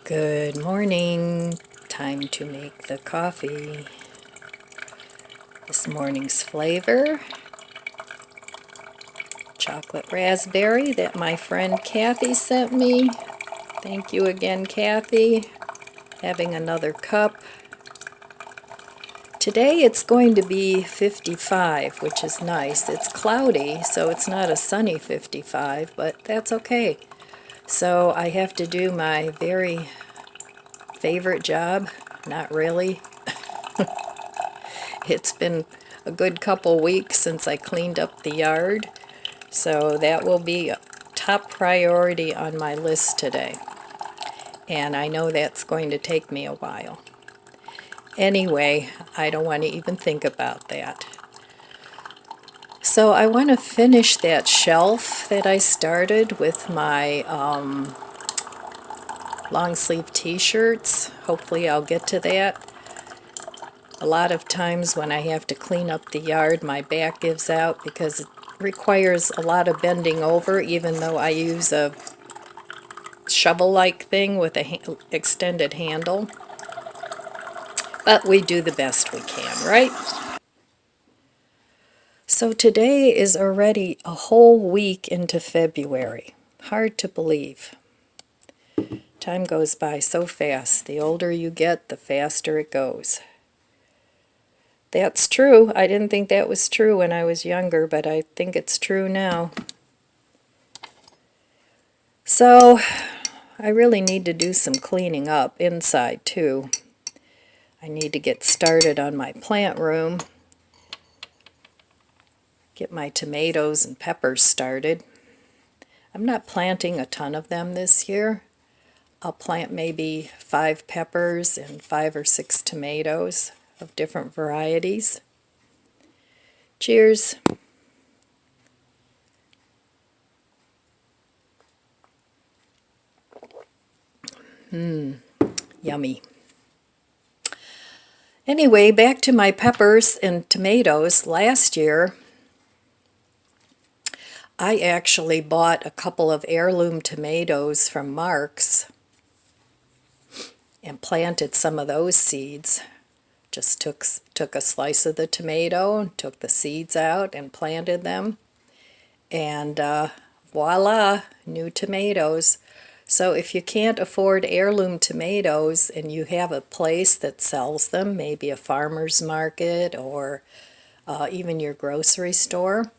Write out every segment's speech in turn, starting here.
Good morning. Time to make the coffee. This morning's flavor, chocolate raspberry that my friend Kathy sent me. Thank you again, Kathy. Having another cup. Today it's going to be 55, which is nice. It's cloudy, so it's not a sunny 55, but that's okay. So I have to do my very favorite job. Not really. It's been a good couple weeks since I cleaned up the yard, so that will be a top priority on my list today. And I know that's going to take me a while. Anyway, I don't want to even think about that. So I want to finish that shelf that I started with my long sleeve t-shirts. Hopefully I'll get to that. A lot of times when I have to clean up the yard, my back gives out because it requires a lot of bending over, even though I use a shovel-like thing with a extended handle. But we do the best we can, right? So today is already a whole week into February. Hard to believe. Time goes by so fast. The older you get, the faster it goes. That's true. I didn't think that was true when I was younger, but I think it's true now. So, I really need to do some cleaning up inside too. I need to get started on my plant room. Get my tomatoes and peppers started. I'm not planting a ton of them this year. I'll plant maybe 5 peppers and 5 or 6 tomatoes of different varieties. Cheers. Yummy. Anyway, back to my peppers and tomatoes. Last year, I actually bought a couple of heirloom tomatoes from Mark's and planted some of those seeds. Just took a slice of the tomato, took the seeds out and planted them, and voila, new tomatoes. So if you can't afford heirloom tomatoes and you have a place that sells them, maybe a farmer's market or even your grocery store,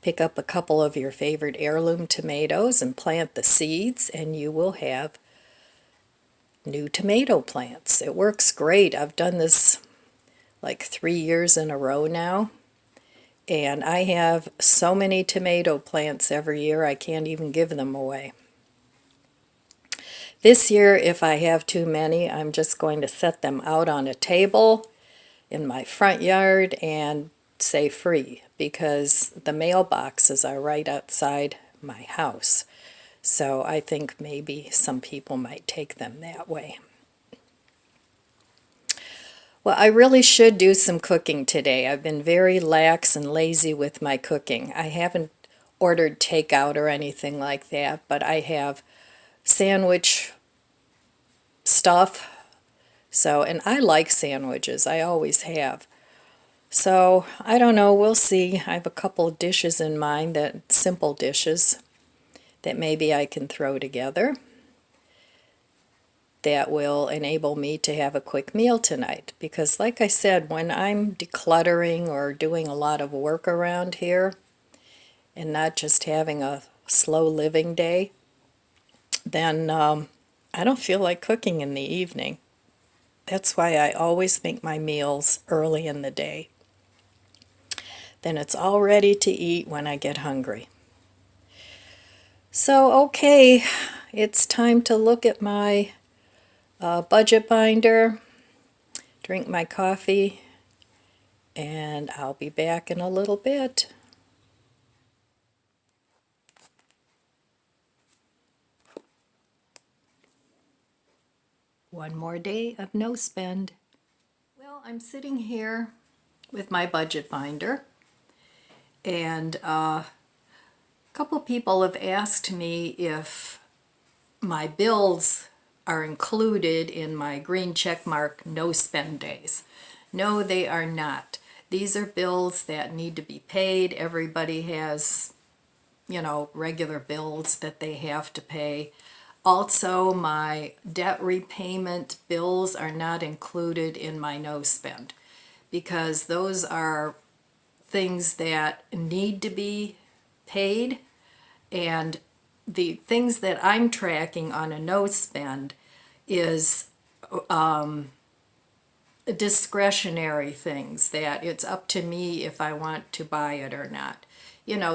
pick up a couple of your favorite heirloom tomatoes and plant the seeds, and you will have new tomato plants. It works great. I've done this like 3 years in a row now, and I have so many tomato plants every year I can't even give them away. This year, if I have too many, I'm just going to set them out on a table in my front yard and say free, because the mailboxes are right outside my house. So I think maybe some people might take them that way. Well, I really should do some cooking today. I've been very lax and lazy with my cooking. I haven't ordered takeout or anything like that, but I have sandwich stuff. So, and I like sandwiches. I always have. So, I don't know. We'll see. I have a couple of dishes in mind, that simple dishes that maybe I can throw together that will enable me to have a quick meal tonight. Because like I said, when I'm decluttering or doing a lot of work around here and not just having a slow living day, then I don't feel like cooking in the evening. That's why I always make my meals early in the day. Then it's all ready to eat when I get hungry. So, okay, it's time to look at my budget binder, drink my coffee, and I'll be back in a little bit. One more day of no spend. Well, I'm sitting here with my budget binder, and a couple people have asked me if my bills are included in my green check mark no spend days. No, they are not. These are bills that need to be paid. Everybody has, regular bills that they have to pay. Also, my debt repayment bills are not included in my no spend because those are things that need to be paid, and the things that I'm tracking on a no spend is discretionary things that it's up to me if I want to buy it or not.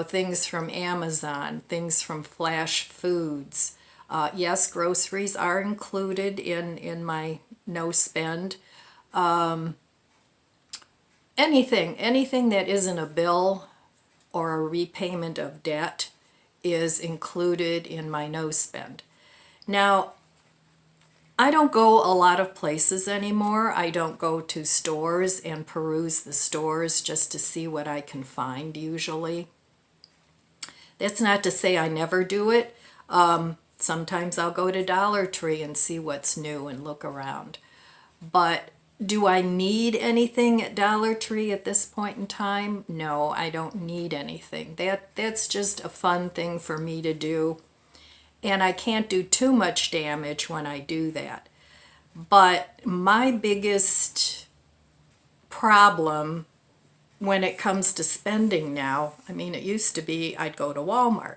Things from Amazon, things from Flash Foods. Yes, groceries are included in my no spend. Anything that isn't a bill or a repayment of debt is included in my no spend. Now, I don't go a lot of places anymore. I don't go to stores and peruse the stores just to see what I can find usually. That's not to say I never do it. Sometimes I'll go to Dollar Tree and see what's new and look around. But do I need anything at Dollar Tree at this point in time? No, I don't need anything. That's just a fun thing for me to do. And I can't do too much damage when I do that. But my biggest problem when it comes to spending now, it used to be I'd go to Walmart.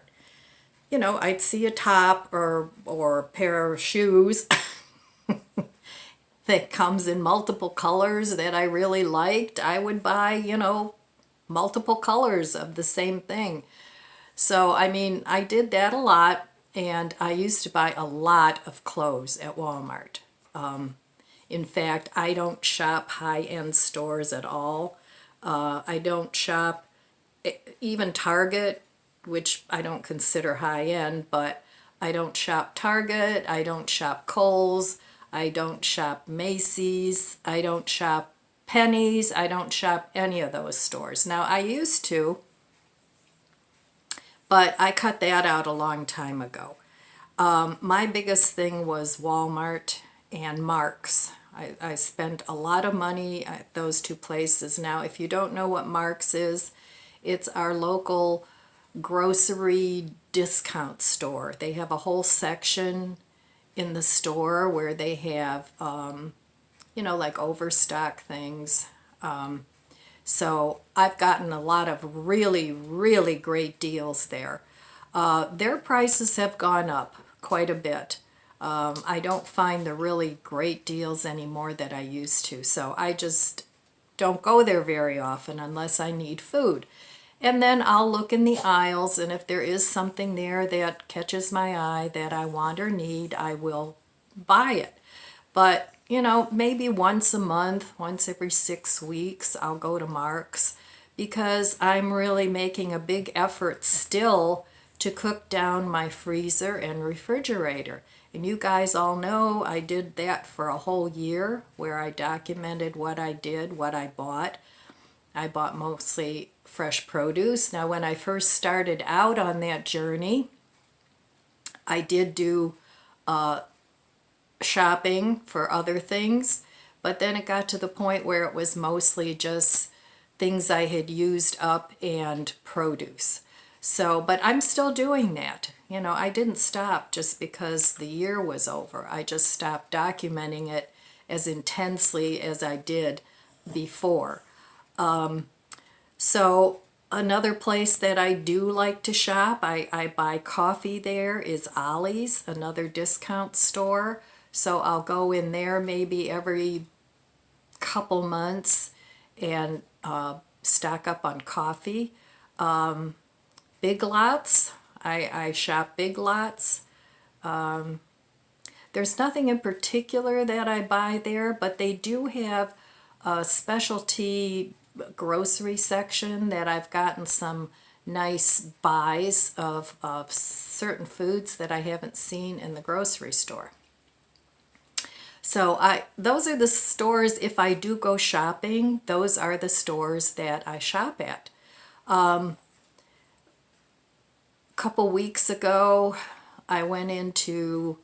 I'd see a top or a pair of shoes that comes in multiple colors that I really liked. I would buy, multiple colors of the same thing. So, I did that a lot, and I used to buy a lot of clothes at Walmart. In fact, I don't shop high-end stores at all. I don't shop even Target, which I don't consider high-end, but I don't shop Target, I don't shop Kohl's, I don't shop Macy's, I don't shop Penny's, I don't shop any of those stores. Now, I used to, but I cut that out a long time ago. My biggest thing was Walmart and Marks. I spent a lot of money at those two places. Now, if you don't know what Marks is, it's our local grocery discount store. They have a whole section in the store where they have, like overstock things. So I've gotten a lot of really, really great deals there. Their prices have gone up quite a bit. I don't find the really great deals anymore that I used to, so I just don't go there very often unless I need food. And then I'll look in the aisles, and if there is something there that catches my eye that I want or need, I will buy it. But, maybe once a month, once every 6 weeks, I'll go to Mark's because I'm really making a big effort still to cook down my freezer and refrigerator. And you guys all know I did that for a whole year where I documented what I did, what I bought. I bought mostly fresh produce. Now, when I first started out on that journey, I did do shopping for other things, but then it got to the point where it was mostly just things I had used up and produce. So, but I'm still doing that. I didn't stop just because the year was over. I just stopped documenting it as intensely as I did before. So another place that I do like to shop, I buy coffee there, is Ollie's, another discount store. So I'll go in there maybe every couple months and stock up on coffee. Big Lots, I shop Big Lots. There's nothing in particular that I buy there, but they do have a specialty grocery section that I've gotten some nice buys of certain foods that I haven't seen in the grocery store. So those are the stores, if I do go shopping, those are the stores that I shop at. A couple weeks ago, I went into,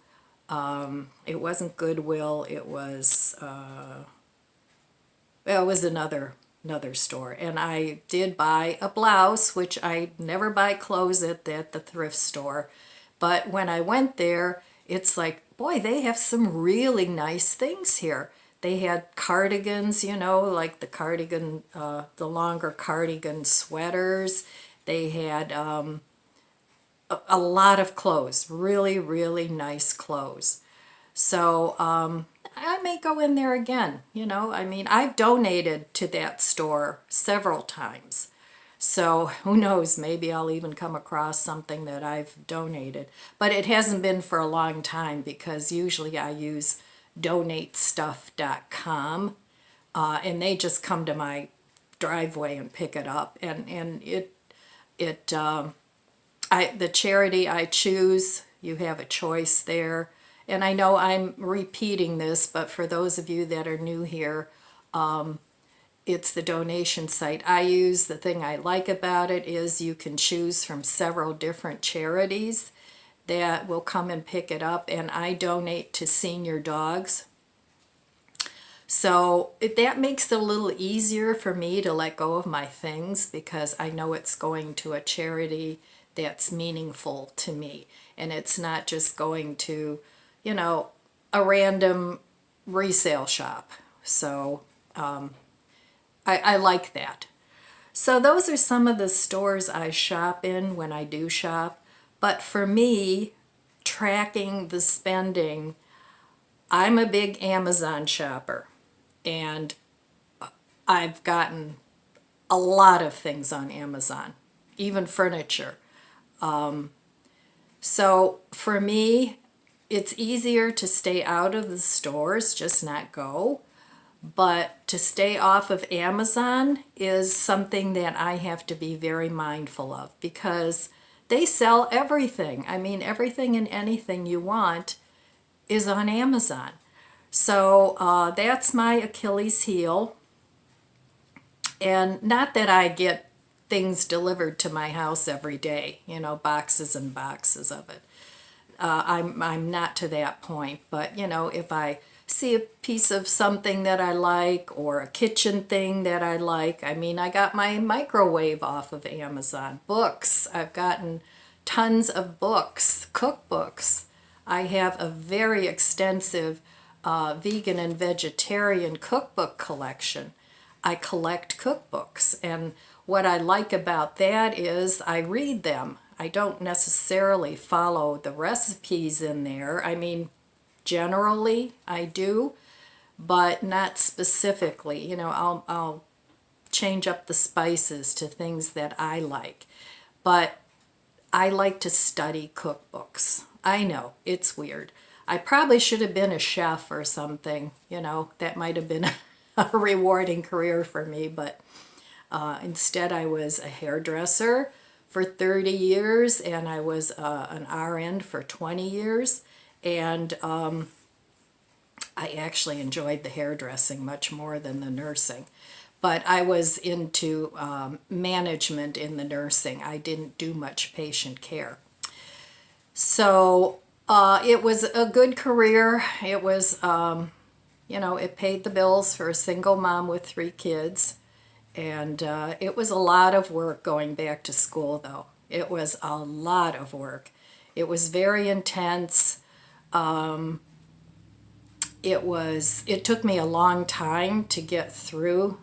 it wasn't Goodwill, it was another store, and I did buy a blouse, which I never buy clothes at the thrift store. But when I went there, it's like, boy, they have some really nice things here. They had cardigans, like the cardigan, the longer cardigan sweaters. They had a lot of clothes, really, really nice clothes. So I may go in there again, I mean, I've donated to that store several times. So who knows, maybe I'll even come across something that I've donated. But it hasn't been for a long time because usually I use donatestuff.com, and they just come to my driveway and pick it up. And the charity I choose, you have a choice there. And I know I'm repeating this, but for those of you that are new here, it's the donation site I use. The thing I like about it is you can choose from several different charities that will come and pick it up, and I donate to senior dogs. So that makes it a little easier for me to let go of my things because I know it's going to a charity that's meaningful to me. And it's not just going to, a random resale shop. So I like that. So those are some of the stores I shop in when I do shop. But for me, tracking the spending, I'm a big Amazon shopper. And I've gotten a lot of things on Amazon, even furniture. So for me, it's easier to stay out of the stores, just not go. But to stay off of Amazon is something that I have to be very mindful of because they sell everything. I mean, everything and anything you want is on Amazon. So that's my Achilles heel. And not that I get things delivered to my house every day, boxes and boxes of it. I'm not to that point, but if I see a piece of something that I like or a kitchen thing that I like, I mean, I got my microwave off of Amazon. Books, I've gotten tons of books, cookbooks. I have a very extensive vegan and vegetarian cookbook collection. I collect cookbooks, and what I like about that is I read them. I don't necessarily follow the recipes in there. I mean, generally I do, but not specifically. I'll change up the spices to things that I like. But I like to study cookbooks. I know, it's weird. I probably should have been a chef or something, that might have been a rewarding career for me, but instead I was a hairdresser for 30 years and I was an RN for 20 years, and I actually enjoyed the hairdressing much more than the nursing. But I was into management in the nursing. I didn't do much patient care. So it was a good career. It was, it paid the bills for a single mom with 3 kids. And it was a lot of work going back to school, though. It was a lot of work. It was very intense. It took me a long time to get through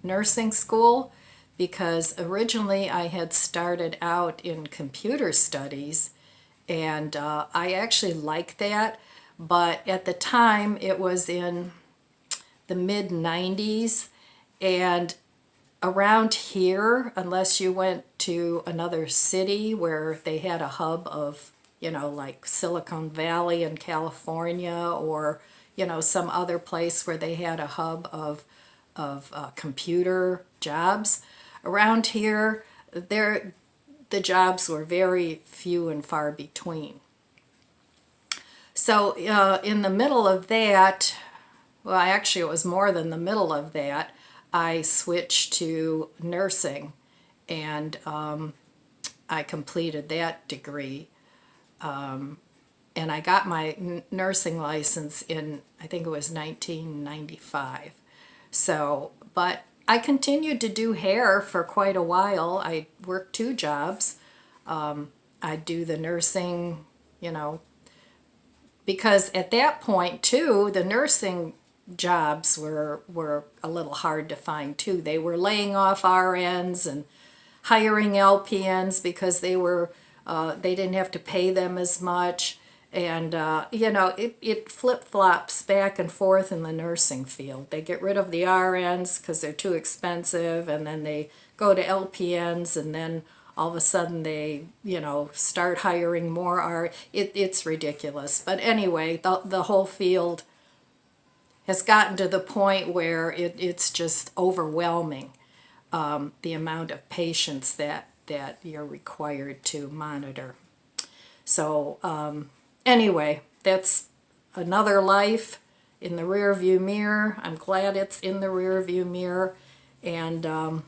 nursing school because originally I had started out in computer studies, and I actually liked that, but at the time it was in the mid 90s, and around here, unless you went to another city where they had a hub of, like Silicon Valley in California, or some other place where they had a hub of computer jobs. Around here, the jobs were very few and far between. So in the middle of that, well, actually it was more than the middle of that, I switched to nursing, and I completed that degree. And I got my nursing license in, I think it was 1995. So, but I continued to do hair for quite a while. I worked 2 jobs. I do the nursing, you know, because at that point too, the nursing jobs were a little hard to find too. They were laying off RNs and hiring LPNs because they didn't have to pay them as much. And, you know, it flip-flops back and forth in the nursing field. They get rid of the RNs because they're too expensive, and then they go to LPNs, and then all of a sudden they, you know, start hiring more it's ridiculous. But anyway, the whole field has gotten to the point where it's just overwhelming, the amount of patients that you're required to monitor. So anyway, that's another life in the rear view mirror. I'm glad it's in the rear view mirror. And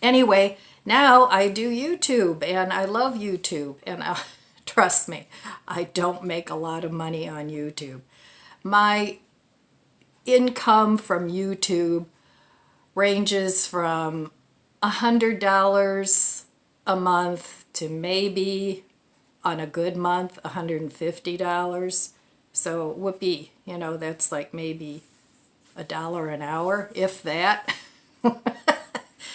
anyway, now I do YouTube, and I love YouTube. And trust me, I don't make a lot of money on YouTube. My income from YouTube ranges from $100 a month to maybe, on a good month, $150. So whoopee, you know, that's like maybe $1 an hour, if that.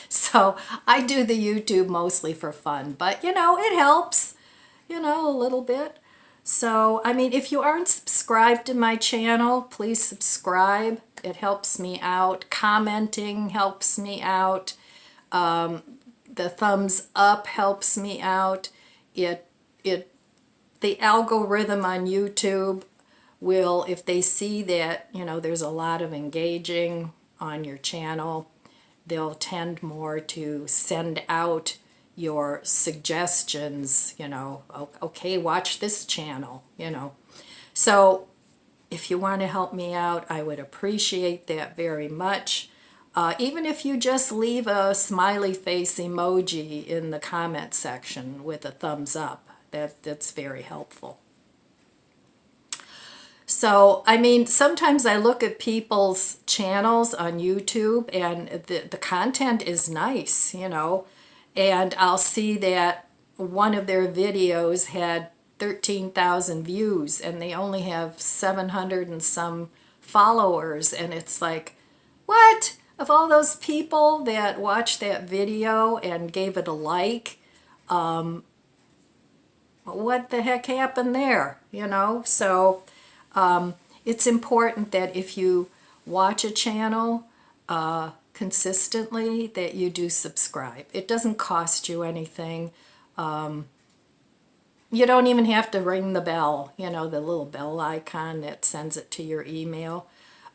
So I do the YouTube mostly for fun, but you know, it helps, you know, a little bit. So, I mean, if you aren't subscribed to my channel, please subscribe. It helps me out. Commenting helps me out. The thumbs up helps me out. The algorithm on YouTube will, if they see that, you know, there's a lot of engaging on your channel, they'll tend more to send out your suggestions, you know, okay, watch this channel, you know. So if you want to help me out, I would appreciate that very much. Even if you just leave a smiley face emoji in the comment section with a thumbs up, that's very helpful. So, I mean, sometimes I look at people's channels on YouTube, and the content is nice, you know, and I'll see that one of their videos had 13,000 views, and they only have 700 and some followers, and it's like, what? Of all those people that watched that video and gave it a like, what the heck happened there, you know? So it's important that if you watch a channel consistently, that you do subscribe. It doesn't cost you anything. You don't even have to ring the bell, you know, the little bell icon that sends it to your email.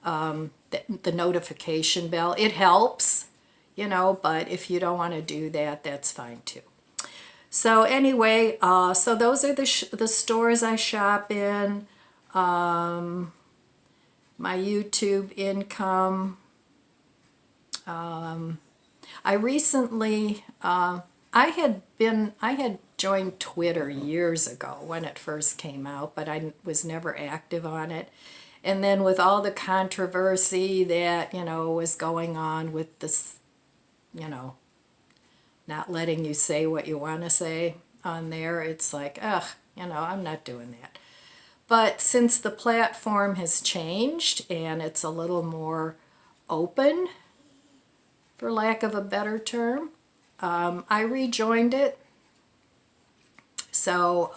The notification bell, it helps, you know, but if you don't want to do that, that's fine too. So anyway, so those are the stores I shop in. My YouTube income. I recently, I had joined Twitter years ago when it first came out, but I was never active on it. And then with all the controversy that, you know, was going on with this, you know, not letting you say what you want to say on there, it's like, ugh, you know, I'm not doing that. But since the platform has changed and it's a little more open, for lack of a better term, I rejoined it. So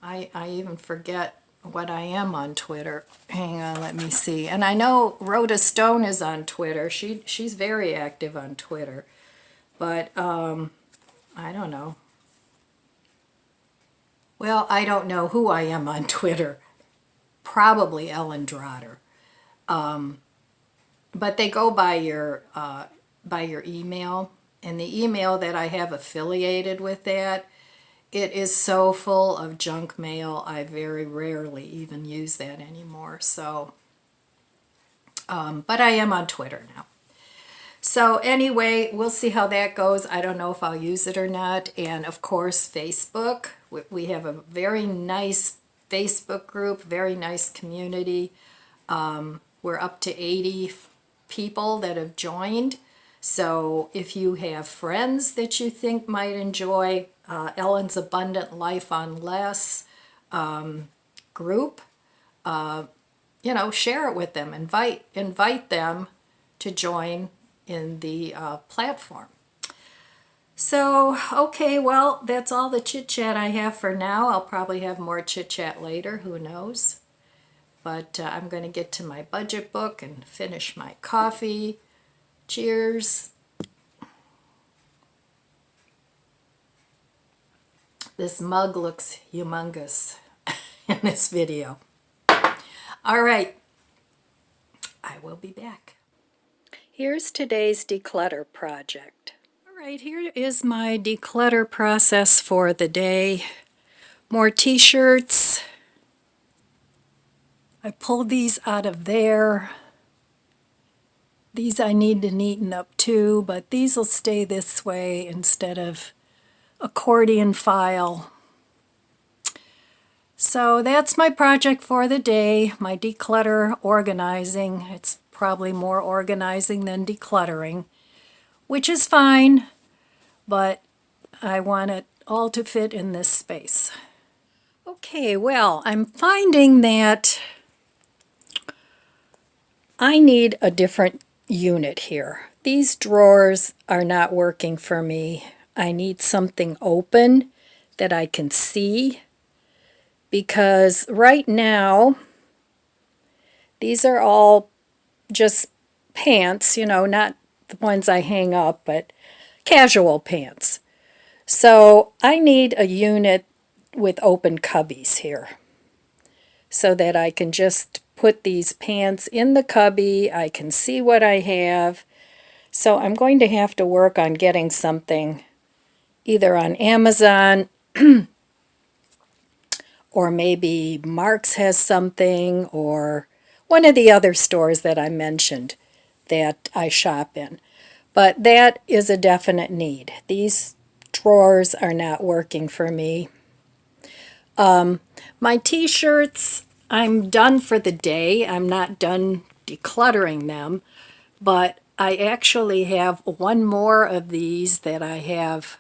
I even forget what I am on Twitter. Hang on, let me see. And I know Rhoda Stone is on Twitter. She's very active on Twitter. But I don't know. Well, I don't know who I am on Twitter. Probably Ellen Drotter. But they go by your email, and the email that I have affiliated with that, it is so full of junk mail. I very rarely even use that anymore. So, but I am on Twitter now. So anyway, we'll see how that goes. I don't know if I'll use it or not. And of course, Facebook. We have a very nice Facebook group, very nice community. We're up to 80 people that have joined. So if you have friends that you think might enjoy Ellen's Abundant Life on Less group, share it with them. Invite them to join in the platform. So, okay, well, that's all the chit-chat I have for now. I'll probably have more chit-chat later, who knows. But I'm going to get to my budget book and finish my coffee. Cheers. This mug looks humongous in this video. All right, I will be back. Here's today's declutter project. All right, here is my declutter process for the day. More t-shirts. I pulled these out of there. These I need to neaten up too, but these will stay this way instead of accordion file. So that's my project for the day, my declutter organizing. It's probably more organizing than decluttering, which is fine, but I want it all to fit in this space. Okay, well, I'm finding that I need a different unit here. These drawers are not working for me. I need something open that I can see, because right now these are all just pants, not the ones I hang up, but casual pants. So I need a unit with open cubbies here so that I can just put these pants in the cubby. I can see what I have. So I'm going to have to work on getting something either on Amazon or maybe Mark's has something, or one of the other stores that I mentioned that I shop in. But that is a definite need. These drawers are not working for me. My t-shirts, I'm done for the day. I'm not done decluttering them, but I actually have one more of these that I have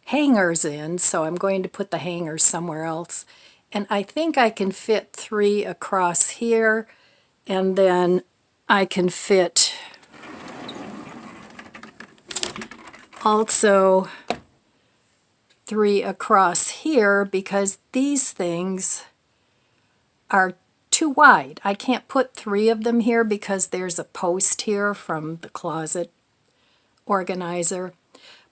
hangers in, so I'm going to put the hangers somewhere else. And I think I can fit 3 across here, and then I can fit also 3 across here, because these things are too wide. I can't put 3 of them here because there's a post here from the closet organizer.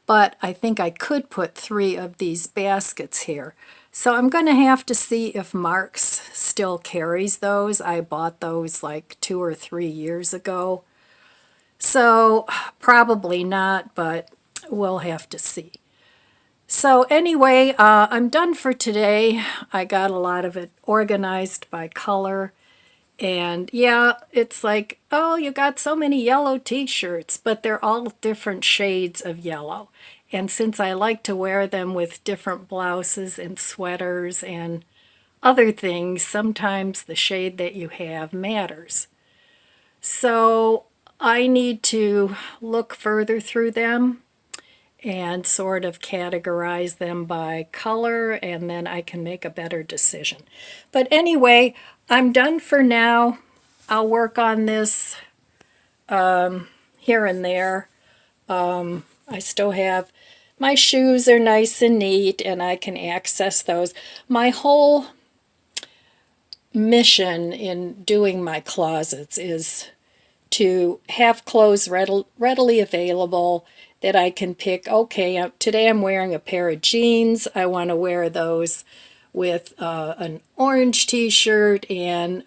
But I think I could put 3 of these baskets here. So I'm going to have to see if Mark's still carries those. I bought those like 2 or 3 years ago. So probably not, but we'll have to see. So anyway, I'm done for today. I got a lot of it organized by color. And yeah, it's like, oh, you got so many yellow t-shirts, but they're all different shades of yellow. And since I like to wear them with different blouses and sweaters and other things, sometimes the shade that you have matters. So I need to look further through them and sort of categorize them by color, and then I can make a better decision. But anyway, I'm done for now. I'll work on this here and there. I still have, my shoes are nice and neat, and I can access those. My whole mission in doing my closets is to have clothes readily available that I can pick. Okay, today I'm wearing a pair of jeans. I want to wear those with an orange t-shirt and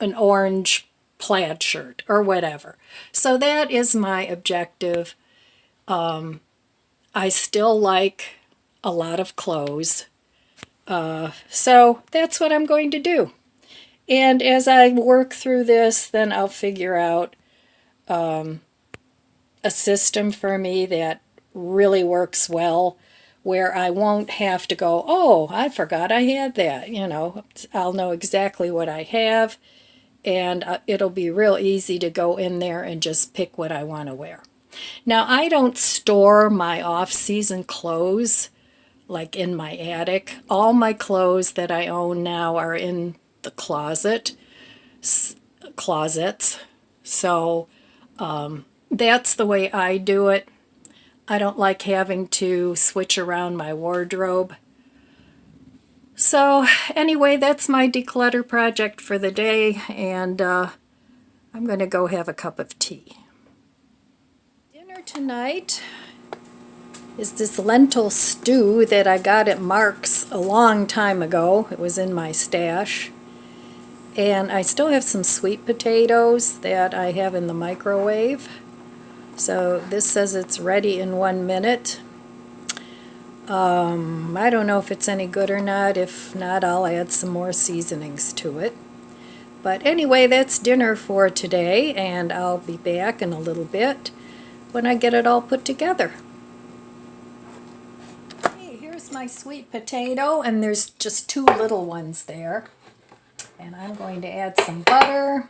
an orange plaid shirt or whatever. So that is my objective. I still like a lot of clothes. So that's what I'm going to do. And as I work through this, then I'll figure out a system for me that really works well, where I won't have to go, oh, I forgot I had that. I'll know exactly what I have, and it'll be real easy to go in there and just pick what I want to wear. Now, I don't store my off-season clothes like in my attic. All my clothes that I own now are in the closets. So that's the way I do it. I don't like having to switch around my wardrobe. So anyway, that's my declutter project for the day, and I'm going to go have a cup of tea. Dinner tonight is this lentil stew that I got at Mark's a long time ago. It was in my stash. And I still have some sweet potatoes that I have in the microwave. So this says it's ready in 1 minute. I don't know if it's any good or not. If not, I'll add some more seasonings to it. But anyway, that's dinner for today, and I'll be back in a little bit when I get it all put together. Okay, here's my sweet potato, and there's just 2 little ones there. And I'm going to add some butter.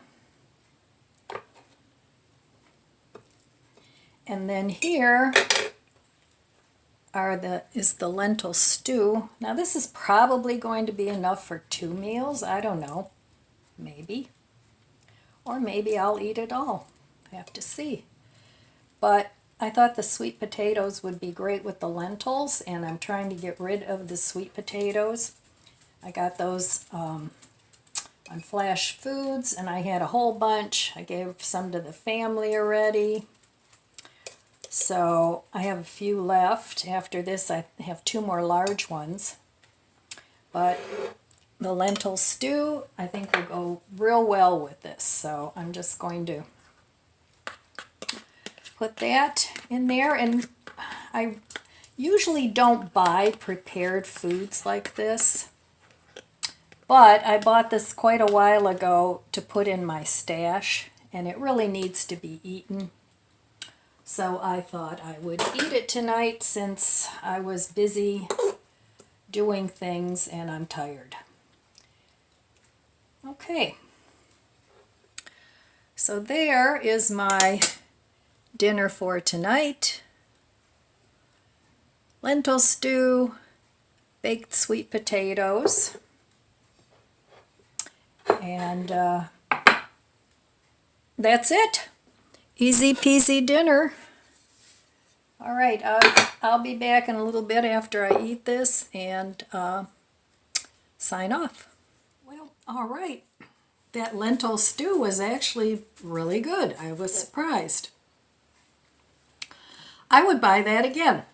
And then here is the lentil stew. Now this is probably going to be enough for 2 meals. I don't know. Maybe. Or maybe I'll eat it all. Have to see. But I thought the sweet potatoes would be great with the lentils, and I'm trying to get rid of the sweet potatoes. I got those on Flash Foods, and I had a whole bunch. I gave some to the family already. So I have a few left. After this, I have 2 more large ones. But the lentil stew, I think, will go real well with this. So I'm just going to put that in there. And I usually don't buy prepared foods like this. But I bought this quite a while ago to put in my stash, and it really needs to be eaten. So I thought I would eat it tonight since I was busy doing things and I'm tired. Okay. So there is my dinner for tonight. Lentil stew, baked sweet potatoes, and that's it. Easy peasy dinner. All right, I'll be back in a little bit after I eat this and sign off. Well, all right. That lentil stew was actually really good. I was surprised. I would buy that again.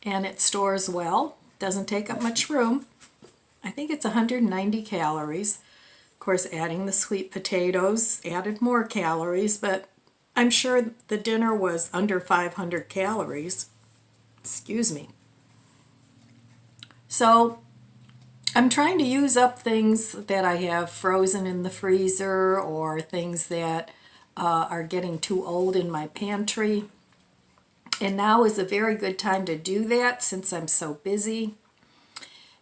And it stores well. Doesn't take up much room. I think it's 190 calories. Of course, adding the sweet potatoes added more calories, but I'm sure the dinner was under 500 calories. Excuse me. So I'm trying to use up things that I have frozen in the freezer or things that are getting too old in my pantry. And now is a very good time to do that since I'm so busy.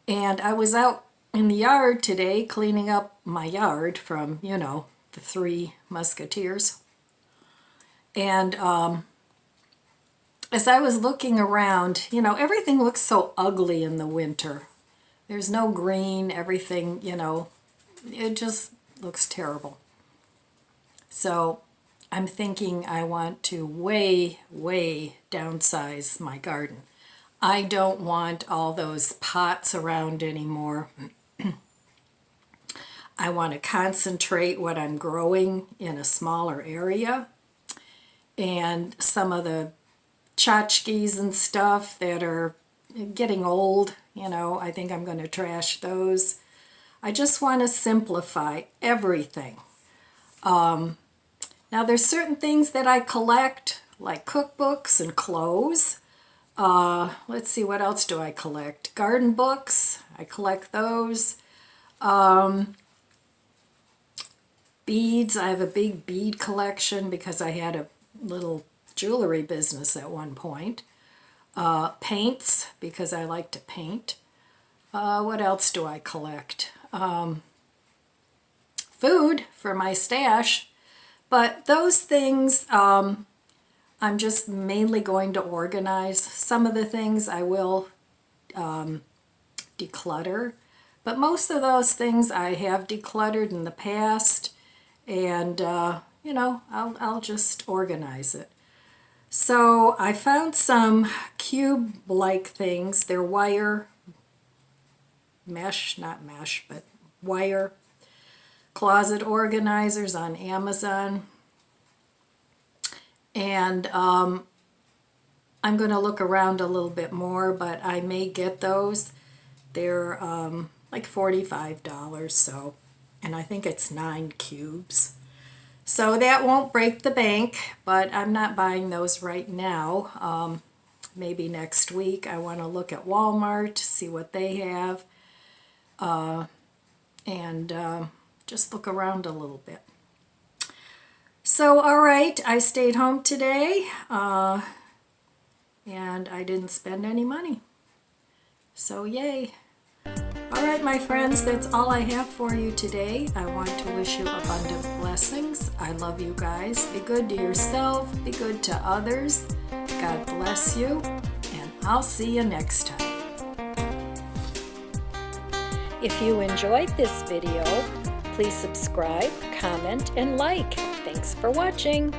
And I was out in the yard today cleaning up my yard from, the 3 Musketeers. And as I was looking around, everything looks so ugly in the winter. There's no green, everything, it just looks terrible. So I'm thinking I want to way downsize my garden. I don't want all those pots around anymore. I want to concentrate what I'm growing in a smaller area. And some of the tchotchkes and stuff that are getting old, I think I'm going to trash those. I just want to simplify everything. Now there's certain things that I collect, like cookbooks and clothes. Let's see, what else do I collect? Garden books, I collect those. Beads, I have a big bead collection because I had a little jewelry business at one point. Paints, because I like to paint. What else do I collect? Food for my stash. But those things I'm just mainly going to organize. Some of the things I will declutter. But most of those things I have decluttered in the past. And, you know, I'll just organize it. So I found some cube-like things. They're wire mesh, not mesh, but wire closet organizers on Amazon. And I'm going to look around a little bit more, but I may get those. They're like $45, so, and I think it's 9 cubes. So that won't break the bank, but I'm not buying those right now. Maybe next week. I want to look at Walmart, see what they have, and just look around a little bit. So, all right, I stayed home today, and I didn't spend any money. So, yay. All right, my friends, that's all I have for you today. I want to wish you abundant blessings. I love you guys. Be good to yourself. Be good to others. God bless you, and I'll see you next time. If you enjoyed this video, please subscribe, comment, and like. Thanks for watching.